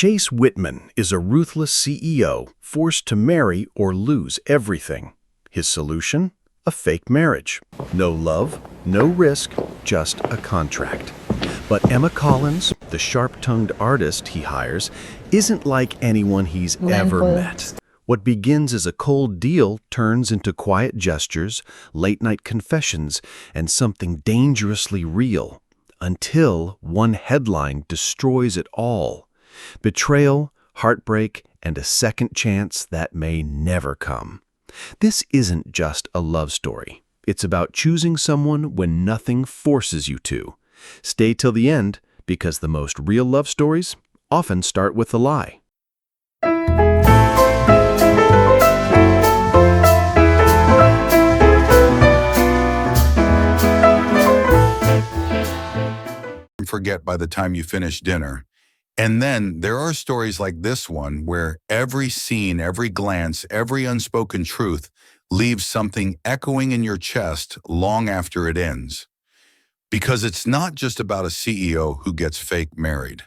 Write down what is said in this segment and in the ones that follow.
Chase Whitman is a ruthless CEO forced to marry or lose everything. His solution? A fake marriage. No love, no risk, just a contract. But Emma Collins, the sharp-tongued artist he hires, isn't like anyone he's ever met. What begins as a cold deal turns into quiet gestures, late-night confessions, and something dangerously real, until one headline destroys it all. Betrayal, heartbreak, and a second chance that may never come. This isn't just a love story. It's about choosing someone when nothing forces you to. Stay till the end, because the most real love stories often start with a lie. Forget by the time you finish dinner. And then there are stories like this one where every scene, every glance, every unspoken truth leaves something echoing in your chest long after it ends. Because it's not just about a CEO who gets fake married.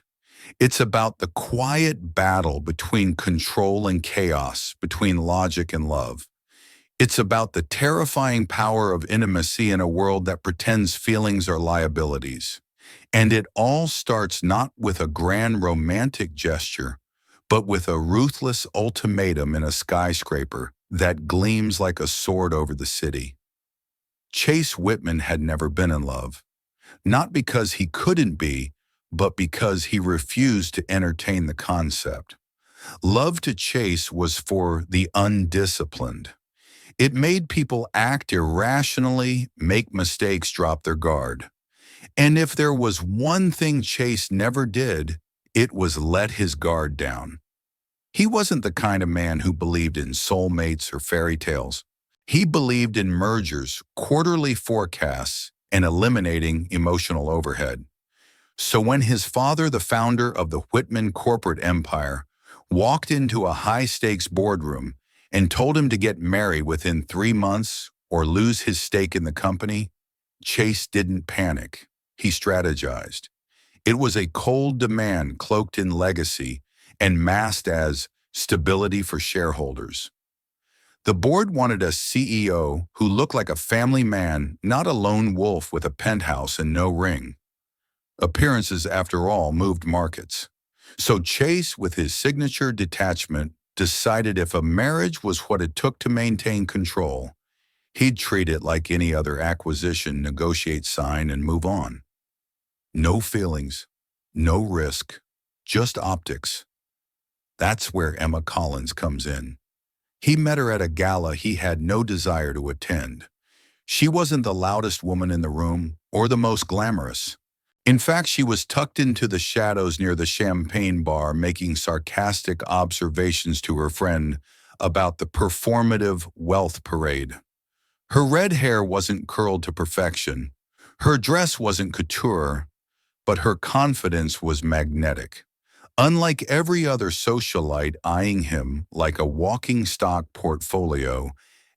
It's about the quiet battle between control and chaos, between logic and love. It's about the terrifying power of intimacy in a world that pretends feelings are liabilities. And it all starts not with a grand romantic gesture, but with a ruthless ultimatum in a skyscraper that gleams like a sword over the city. Chase Whitman had never been in love, not because he couldn't be, but because he refused to entertain the concept. Love to Chase was for the undisciplined. It made people act irrationally, make mistakes, drop their guard. And if there was one thing Chase never did, it was let his guard down. He wasn't the kind of man who believed in soulmates or fairy tales. He believed in mergers, quarterly forecasts, and eliminating emotional overhead. So when his father, the founder of the Whitman corporate empire, walked into a high-stakes boardroom and told him to get married within 3 months or lose his stake in the company, Chase didn't panic. He strategized. It was a cold demand cloaked in legacy and masked as stability for shareholders. The board wanted a CEO who looked like a family man, not a lone wolf with a penthouse and no ring. Appearances, after all, moved markets. So Chase, with his signature detachment, decided if a marriage was what it took to maintain control, he'd treat it like any other acquisition, negotiate, sign, and move on. No feelings, no risk, just optics. That's where Emma Collins comes in. He met her at a gala he had no desire to attend. She wasn't the loudest woman in the room or the most glamorous. In fact, she was tucked into the shadows near the champagne bar, making sarcastic observations to her friend about the performative wealth parade. Her red hair wasn't curled to perfection. Her dress wasn't couture, but her confidence was magnetic. Unlike every other socialite eyeing him like a walking stock portfolio,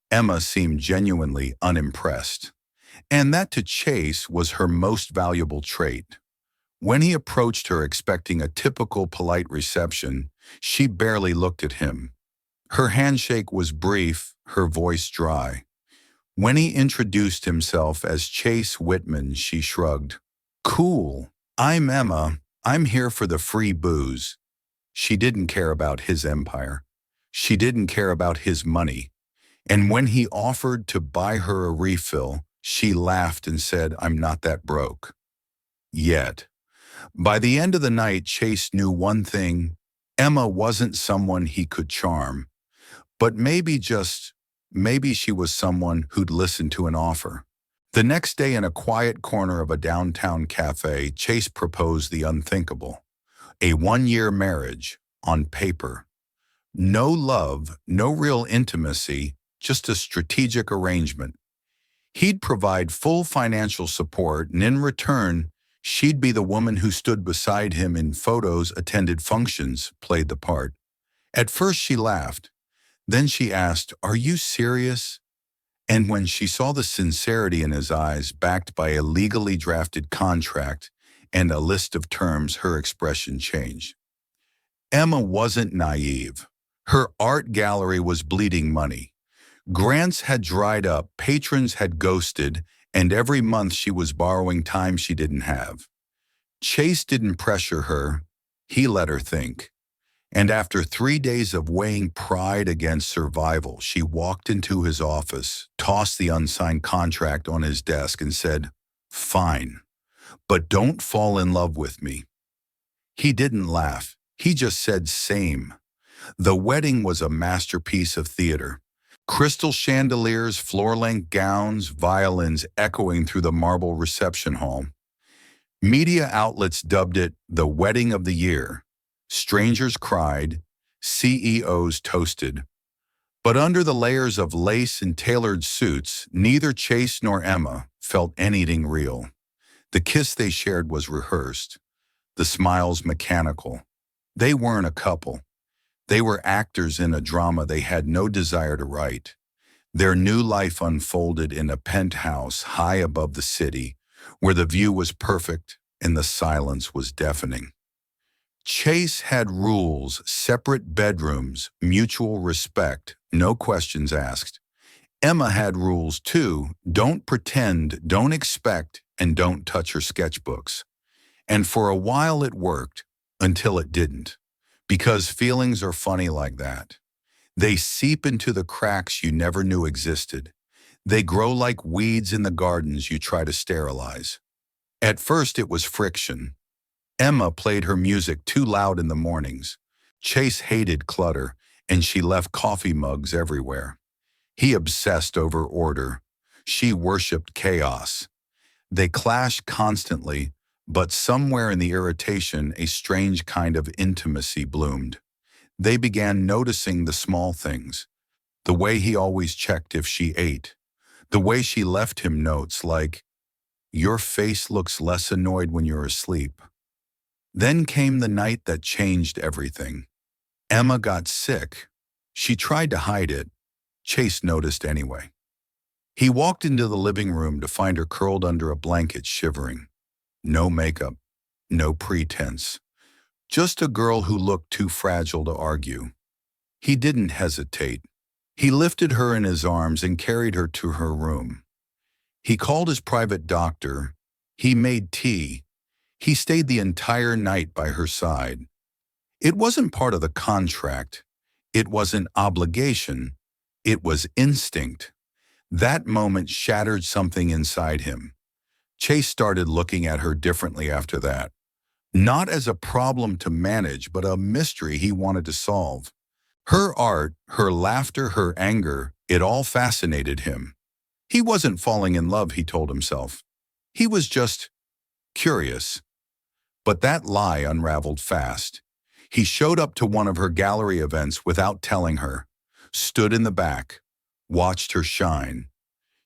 Emma seemed genuinely unimpressed. And that to Chase was her most valuable trait. When he approached her expecting a typical polite reception, she barely looked at him. Her handshake was brief, her voice dry. When he introduced himself as Chase Whitman, she shrugged. "Cool. I'm Emma. I'm here for the free booze." She didn't care about his empire. She didn't care about his money. And when he offered to buy her a refill, she laughed and said, "I'm not that broke." Yet. By the end of the night, Chase knew one thing. Emma wasn't someone he could charm. But maybe she was someone who'd listen to an offer. The next day, in a quiet corner of a downtown cafe, Chase proposed the unthinkable. A 1-year marriage, on paper. No love, no real intimacy, just a strategic arrangement. He'd provide full financial support, and in return, she'd be the woman who stood beside him in photos, attended functions, played the part. At first she laughed. Then she asked, "Are you serious?" And when she saw the sincerity in his eyes, backed by a legally drafted contract and a list of terms, her expression changed. Emma wasn't naive. Her art gallery was bleeding money. Grants had dried up, patrons had ghosted, and every month she was borrowing time she didn't have. Chase didn't pressure her. He let her think. And after 3 days of weighing pride against survival, she walked into his office, tossed the unsigned contract on his desk, and said, "Fine, but don't fall in love with me." He didn't laugh. He just said, "Same." The wedding was a masterpiece of theater. Crystal chandeliers, floor-length gowns, violins echoing through the marble reception hall. Media outlets dubbed it the wedding of the year. Strangers cried, CEOs toasted. But under the layers of lace and tailored suits, neither Chase nor Emma felt anything real. The kiss they shared was rehearsed, the smiles mechanical. They weren't a couple. They were actors in a drama they had no desire to write. Their new life unfolded in a penthouse high above the city, where the view was perfect and the silence was deafening. Chase had rules, separate bedrooms, mutual respect, no questions asked. Emma had rules too: don't pretend, don't expect, and don't touch her sketchbooks. And for a while it worked, until it didn't. Because feelings are funny like that. They seep into the cracks you never knew existed. They grow like weeds in the gardens you try to sterilize. At first it was friction. Emma played her music too loud in the mornings. Chase hated clutter, and she left coffee mugs everywhere. He obsessed over order. She worshipped chaos. They clashed constantly, but somewhere in the irritation, a strange kind of intimacy bloomed. They began noticing the small things. The way he always checked if she ate. The way she left him notes like, "Your face looks less annoyed when you're asleep." Then came the night that changed everything. Emma got sick. She tried to hide it. Chase noticed anyway. He walked into the living room to find her curled under a blanket, shivering. No makeup, no pretense. Just a girl who looked too fragile to argue. He didn't hesitate. He lifted her in his arms and carried her to her room. He called his private doctor. He made tea. He stayed the entire night by her side. It wasn't part of the contract. It wasn't obligation. It was instinct. That moment shattered something inside him. Chase started looking at her differently after that. Not as a problem to manage, but a mystery he wanted to solve. Her art, her laughter, her anger, it all fascinated him. He wasn't falling in love, he told himself. He was just curious. But that lie unraveled fast. He showed up to one of her gallery events without telling her, stood in the back, watched her shine.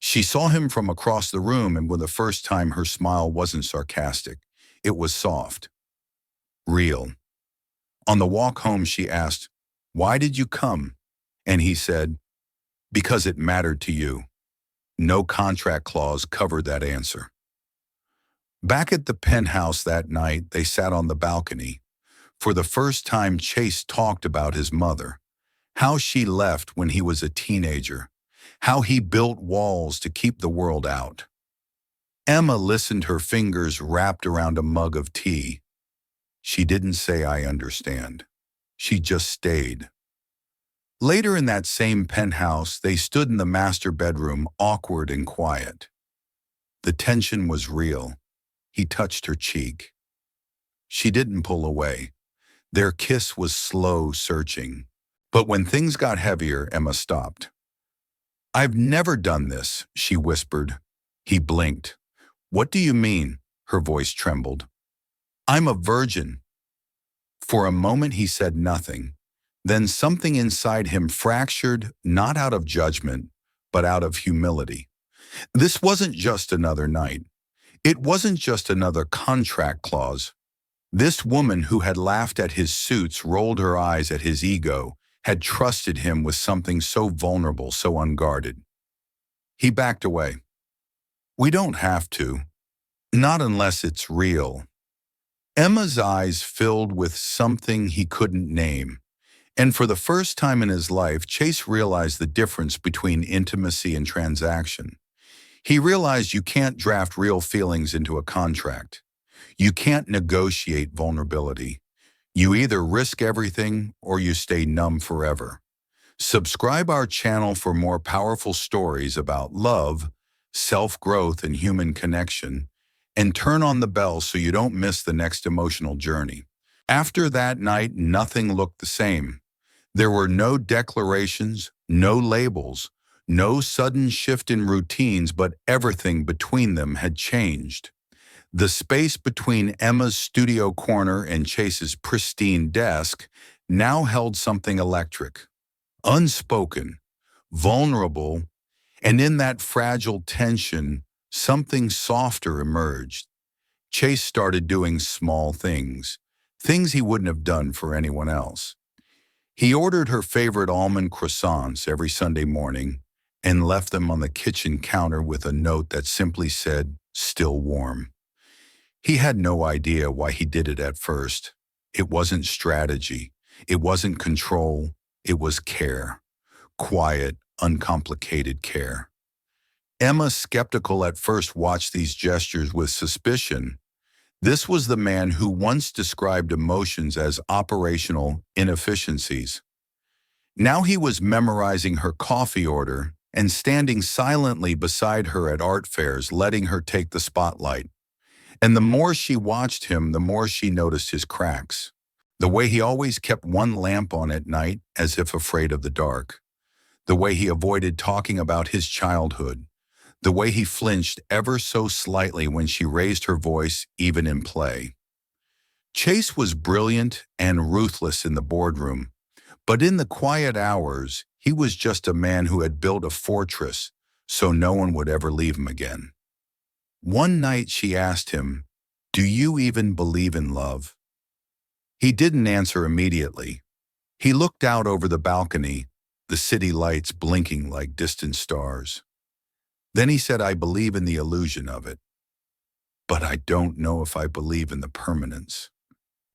She saw him from across the room, and for the first time her smile wasn't sarcastic. It was soft. Real. On the walk home she asked, "Why did you come?" And he said, "Because it mattered to you." No contract clause covered that answer. Back at the penthouse that night, they sat on the balcony. For the first time, Chase talked about his mother. How she left when he was a teenager. How he built walls to keep the world out. Emma listened, her fingers wrapped around a mug of tea. She didn't say, "I understand." She just stayed. Later in that same penthouse, they stood in the master bedroom, awkward and quiet. The tension was real. He touched her cheek. She didn't pull away. Their kiss was slow, searching. But when things got heavier, Emma stopped. "I've never done this," she whispered. He blinked. "What do you mean?" Her voice trembled. "I'm a virgin." For a moment he said nothing. Then something inside him fractured, not out of judgment, but out of humility. This wasn't just another night. It wasn't just another contract clause. This woman who had laughed at his suits, rolled her eyes at his ego, had trusted him with something so vulnerable, so unguarded. He backed away. "We don't have to. Not unless it's real." Emma's eyes filled with something he couldn't name. And for the first time in his life, Chase realized the difference between intimacy and transaction. He realized you can't draft real feelings into a contract. You can't negotiate vulnerability. You either risk everything or you stay numb forever. Subscribe our channel for more powerful stories about love, self-growth, and human connection, and turn on the bell so you don't miss the next emotional journey. After that night, nothing looked the same. There were no declarations, no labels, no sudden shift in routines, but everything between them had changed. The space between Emma's studio corner and Chase's pristine desk now held something electric, unspoken, vulnerable, and in that fragile tension, something softer emerged. Chase started doing small things, things he wouldn't have done for anyone else. He ordered her favorite almond croissants every Sunday morning and left them on the kitchen counter with a note that simply said, "Still warm." He had no idea why he did it at first. It wasn't strategy. It wasn't control. It was care. Quiet, uncomplicated care. Emma, skeptical at first, watched these gestures with suspicion. This was the man who once described emotions as operational inefficiencies. Now he was memorizing her coffee order and standing silently beside her at art fairs, letting her take the spotlight. And the more she watched him, the more she noticed his cracks. The way he always kept one lamp on at night, as if afraid of the dark. The way he avoided talking about his childhood. The way he flinched ever so slightly when she raised her voice, even in play. Chase was brilliant and ruthless in the boardroom, but in the quiet hours, he was just a man who had built a fortress so no one would ever leave him again. One night she asked him, "Do you even believe in love?" He didn't answer immediately. He looked out over the balcony, the city lights blinking like distant stars. Then he said, "I believe in the illusion of it, but I don't know if I believe in the permanence."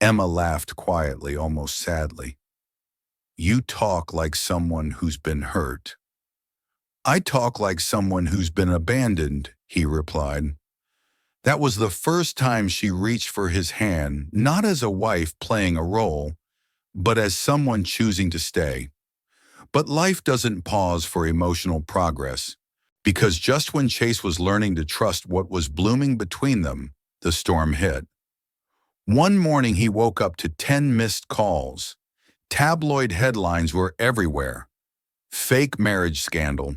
Emma laughed quietly, almost sadly. "You talk like someone who's been hurt." "I talk like someone who's been abandoned," he replied. That was the first time she reached for his hand, not as a wife playing a role, but as someone choosing to stay. But life doesn't pause for emotional progress, because just when Chase was learning to trust what was blooming between them, the storm hit. One morning he woke up to 10 missed calls. Tabloid headlines were everywhere. Fake marriage scandal,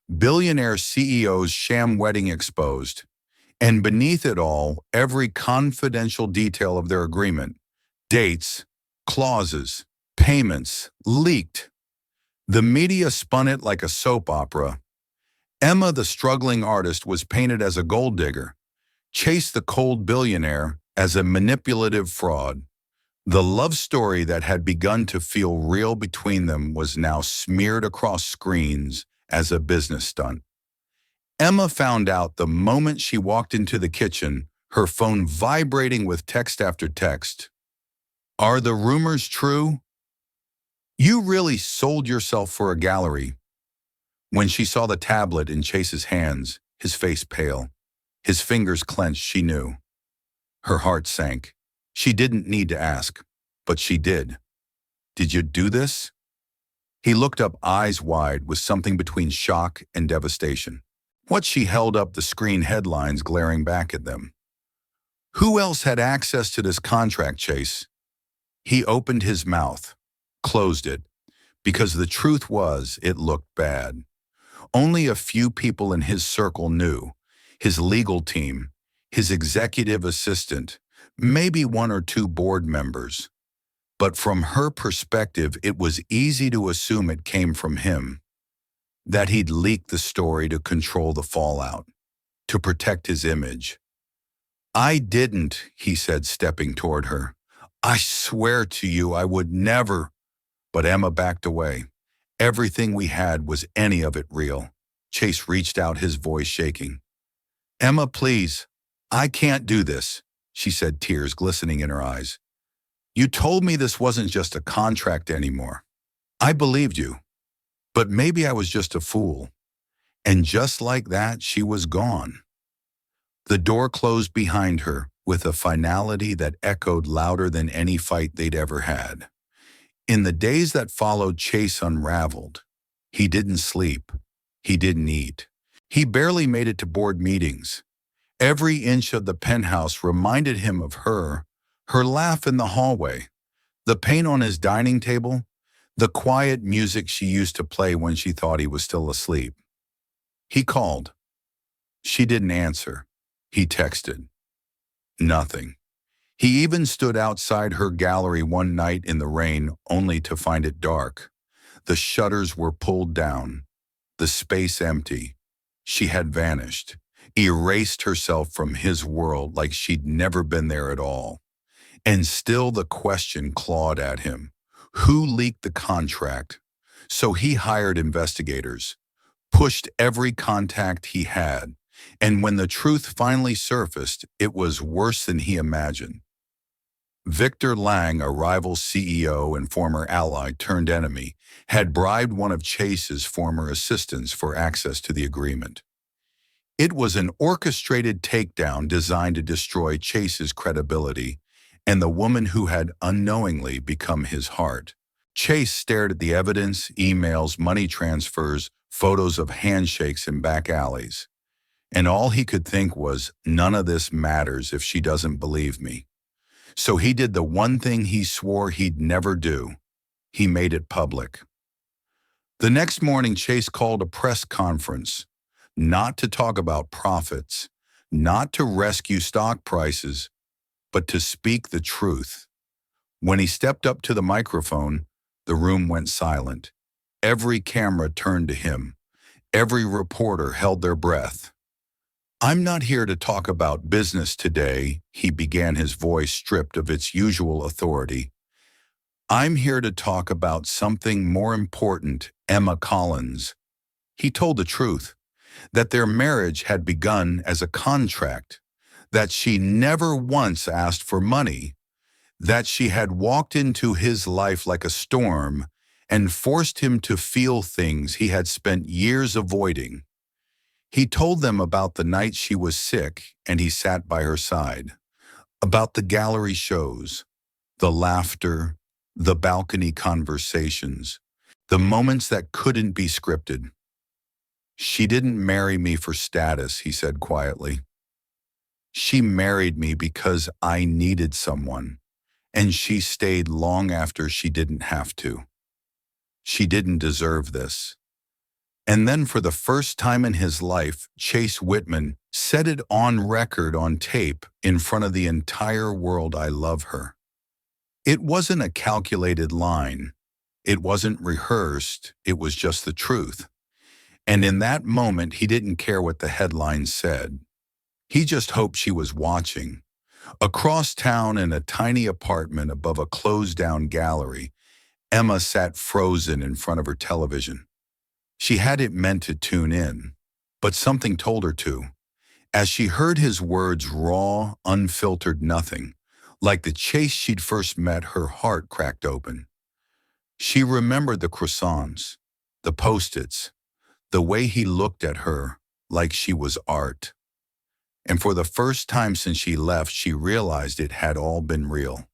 billionaire CEO's sham wedding exposed, and beneath it all, every confidential detail of their agreement, dates, clauses, payments, leaked. The media spun it like a soap opera. Emma, the struggling artist, was painted as a gold digger. Chase, the cold billionaire, as a manipulative fraud. The love story that had begun to feel real between them was now smeared across screens as a business stunt. Emma found out the moment she walked into the kitchen, her phone vibrating with text after text. "Are the rumors true? You really sold yourself for a gallery." When she saw the tablet in Chase's hands, his face pale, his fingers clenched, she knew. Her heart sank. She didn't need to ask, but she did. "Did you do this?" He looked up, eyes wide, with something between shock and devastation. What she held up, the screen headlines glaring back at them. "Who else had access to this contract, Chase?" He opened his mouth, closed it, because the truth was, it looked bad. Only a few people in his circle knew. His legal team, his executive assistant, maybe one or two board members. But from her perspective, it was easy to assume it came from him. That he'd leaked the story to control the fallout, to protect his image. "I didn't," he said, stepping toward her. "I swear to you I would never." But Emma backed away. "Everything we had, was any of it real?" Chase reached out, his voice shaking. "Emma, please. I can't do this." she said, tears glistening in her eyes. "You told me this wasn't just a contract anymore. I believed you, but maybe I was just a fool." And just like that, she was gone. The door closed behind her with a finality that echoed louder than any fight they'd ever had. In the days that followed, Chase unraveled. He didn't sleep. He didn't eat. He barely made it to board meetings. Every inch of the penthouse reminded him of her laugh in the hallway, the paint on his dining table, the quiet music she used to play when she thought he was still asleep. He called. She didn't answer. He texted. Nothing. He even stood outside her gallery one night in the rain only to find it dark. The shutters were pulled down, the space empty. She had vanished, erased herself from his world like she'd never been there at all. And still the question clawed at him. Who leaked the contract? So he hired investigators, pushed every contact he had, and when the truth finally surfaced, it was worse than he imagined. Victor Lang, a rival CEO and former ally turned enemy, had bribed one of Chase's former assistants for access to the agreement. It was an orchestrated takedown designed to destroy Chase's credibility and the woman who had unknowingly become his heart. Chase stared at the evidence, emails, money transfers, photos of handshakes in back alleys. And all he could think was, none of this matters if she doesn't believe me. So he did the one thing he swore he'd never do. He made it public. The next morning, Chase called a press conference, not to talk about profits, not to rescue stock prices, but to speak the truth. When he stepped up to the microphone, the room went silent. Every camera turned to him. Every reporter held their breath. "I'm not here to talk about business today," he began, his voice stripped of its usual authority. "I'm here to talk about something more important, Emma Collins." He told the truth, that their marriage had begun as a contract, that she never once asked for money, that she had walked into his life like a storm and forced him to feel things he had spent years avoiding. He told them about the night she was sick and he sat by her side, about the gallery shows, the laughter, the balcony conversations, the moments that couldn't be scripted. "She didn't marry me for status," he said quietly. "She married me because I needed someone, and she stayed long after she didn't have to. She didn't deserve this." And then for the first time in his life, Chase Whitman said it on record, on tape, in front of the entire world, "I love her." It wasn't a calculated line. It wasn't rehearsed. It was just the truth. And in that moment, he didn't care what the headlines said. He just hoped she was watching. Across town in a tiny apartment above a closed-down gallery, Emma sat frozen in front of her television. She hadn't meant to tune in, but something told her to. As she heard his words, raw, unfiltered nothing, like the Chase she'd first met, her heart cracked open. She remembered the croissants, the Post-its, the way he looked at her like she was art. And for the first time since she left, she realized it had all been real.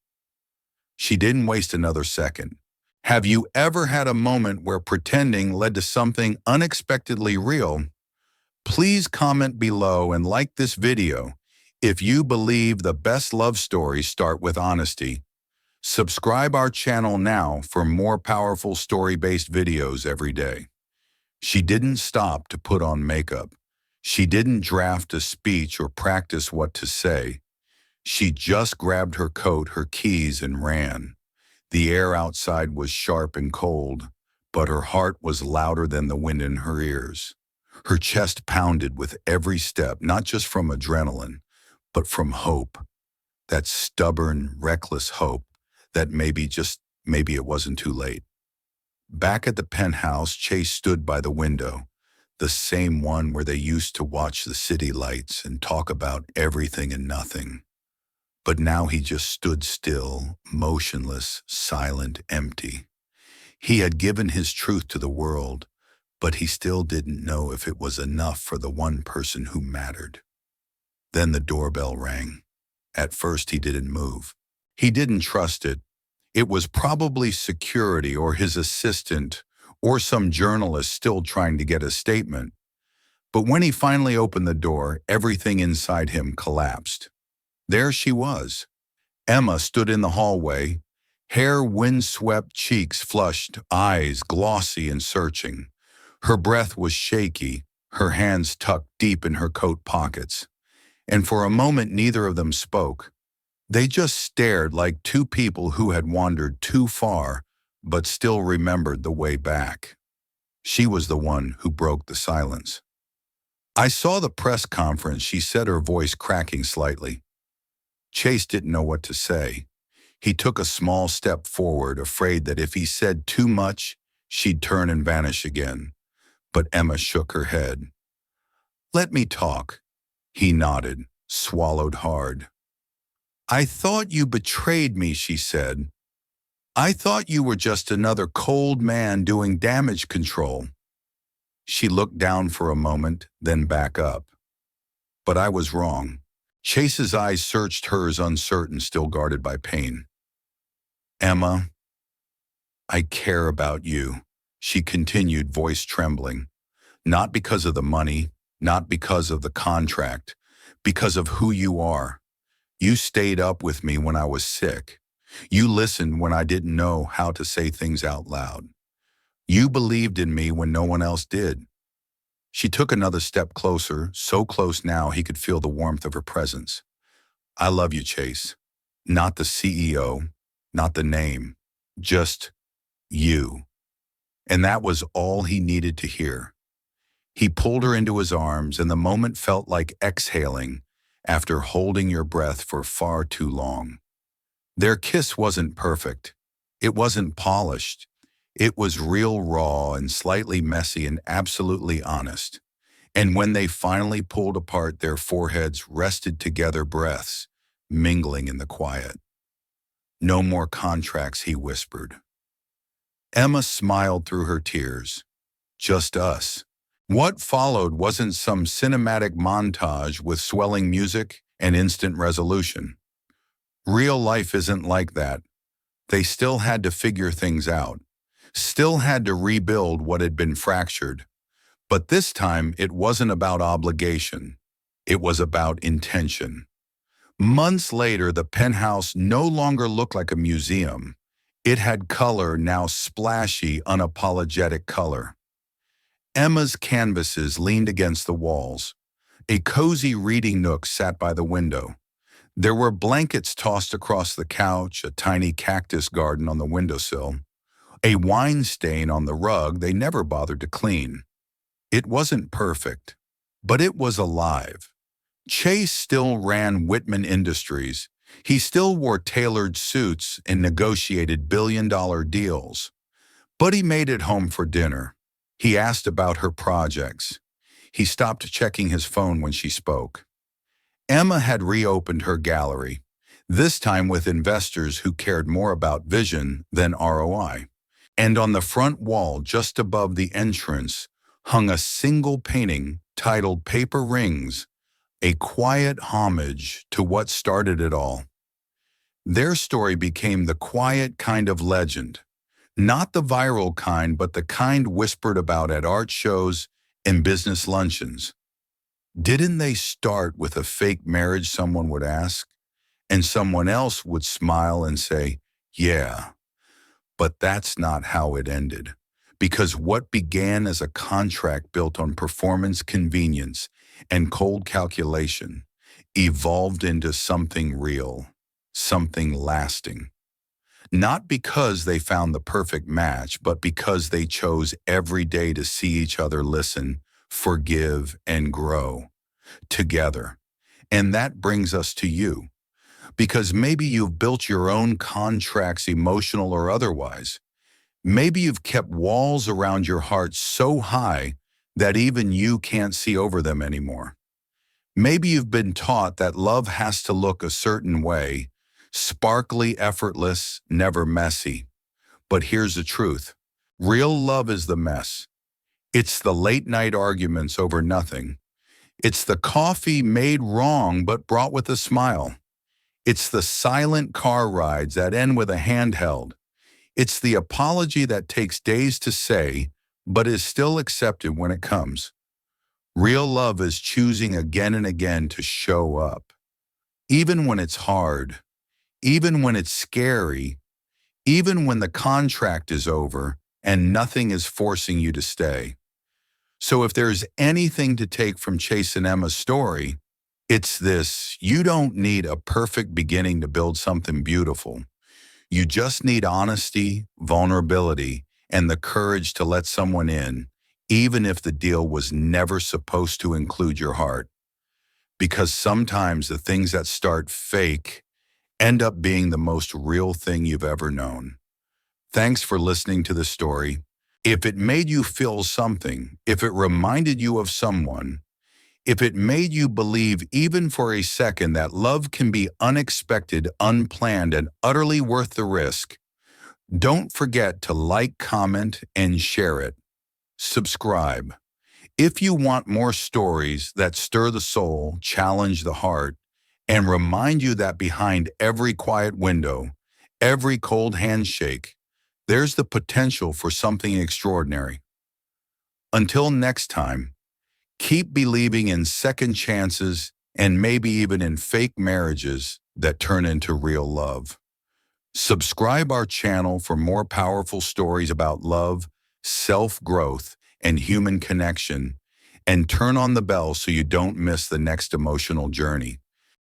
She didn't waste another second. Have you ever had a moment where pretending led to something unexpectedly real? Please comment below and like this video if you believe the best love stories start with honesty. Subscribe our channel now for more powerful story-based videos every day. She didn't stop to put on makeup. She didn't draft a speech or practice what to say. She just grabbed her coat, her keys, and ran. The air outside was sharp and cold, but her heart was louder than the wind in her ears. Her chest pounded with every step, not just from adrenaline, but from hope. That stubborn, reckless hope that maybe it wasn't too late. Back at the penthouse, Chase stood by the window, the same one where they used to watch the city lights and talk about everything and nothing. But now he just stood still, motionless, silent, empty. He had given his truth to the world, but he still didn't know if it was enough for the one person who mattered. Then the doorbell rang. At first he didn't move. He didn't trust it. It was probably security or his assistant or some journalist still trying to get a statement. But when he finally opened the door, everything inside him collapsed. There she was. Emma stood in the hallway, hair windswept, cheeks flushed, eyes glossy and searching. Her breath was shaky, her hands tucked deep in her coat pockets. And for a moment neither of them spoke. They just stared like two people who had wandered too far, but still remembered the way back. She was the one who broke the silence. "I saw the press conference," she said, her voice cracking slightly. Chase didn't know what to say. He took a small step forward, afraid that if he said too much, she'd turn and vanish again. But Emma shook her head. "Let me talk." He nodded, swallowed hard. "I thought you betrayed me," she said. "I thought you were just another cold man doing damage control." She looked down for a moment, then back up. "But I was wrong." Chase's eyes searched hers, uncertain, still guarded by pain. "Emma, I care about you," she continued, voice trembling. "Not because of the money, not because of the contract, because of who you are. You stayed up with me when I was sick. You listened when I didn't know how to say things out loud. You believed in me when no one else did." She took another step closer, so close now he could feel the warmth of her presence. "I love you, Chase. Not the CEO, not the name, just you." And that was all he needed to hear. He pulled her into his arms, and the moment felt like exhaling after holding your breath for far too long. Their kiss wasn't perfect. It wasn't polished. It was real, raw, and slightly messy and absolutely honest. And when they finally pulled apart, their foreheads rested together, breaths mingling in the quiet. "No more contracts," he whispered. Emma smiled through her tears. "Just us." What followed wasn't some cinematic montage with swelling music and instant resolution. Real life isn't like that. They still had to figure things out. Still had to rebuild what had been fractured. But this time, it wasn't about obligation. It was about intention. Months later, the penthouse no longer looked like a museum. It had color, now splashy, unapologetic color. Emma's canvases leaned against the walls. A cozy reading nook sat by the window. There were blankets tossed across the couch, a tiny cactus garden on the windowsill, a wine stain on the rug they never bothered to clean. It wasn't perfect, but it was alive. Chase still ran Whitman Industries. He still wore tailored suits and negotiated billion-dollar deals. But he made it home for dinner. He asked about her projects. He stopped checking his phone when she spoke. Emma had reopened her gallery, this time with investors who cared more about vision than ROI. And on the front wall, just above the entrance, hung a single painting titled "Paper Rings," a quiet homage to what started it all. Their story became the quiet kind of legend, not the viral kind, but the kind whispered about at art shows and business luncheons. Didn't they start with a fake marriage, someone would ask, and someone else would smile and say, "Yeah." But that's not how it ended, because what began as a contract built on performance, convenience, and cold calculation evolved into something real, something lasting. Not because they found the perfect match, but because they chose every day to see each other, listen, forgive, and grow together. And that brings us to you, because maybe you've built your own contracts, emotional or otherwise. Maybe you've kept walls around your heart so high that even you can't see over them anymore. Maybe you've been taught that love has to look a certain way, sparkly, effortless, never messy. But here's the truth. Real love is the mess. It's the late-night arguments over nothing. It's the coffee made wrong but brought with a smile. It's the silent car rides that end with a handheld. It's the apology that takes days to say, but is still accepted when it comes. Real love is choosing again and again to show up. Even when it's hard, even when it's scary, even when the contract is over and nothing is forcing you to stay. So if there's anything to take from Chase and Emma's story, it's this: you don't need a perfect beginning to build something beautiful. You just need honesty, vulnerability, and the courage to let someone in, even if the deal was never supposed to include your heart. Because sometimes the things that start fake end up being the most real thing you've ever known. Thanks for listening to the story. If it made you feel something, if it reminded you of someone, if it made you believe even for a second that love can be unexpected, unplanned, and utterly worth the risk, don't forget to like, comment, and share it. Subscribe. If you want more stories that stir the soul, challenge the heart, and remind you that behind every quiet window, every cold handshake, there's the potential for something extraordinary. Until next time, keep believing in second chances and maybe even in fake marriages that turn into real love. Subscribe our channel for more powerful stories about love, self-growth, and human connection, and turn on the bell so you don't miss the next emotional journey.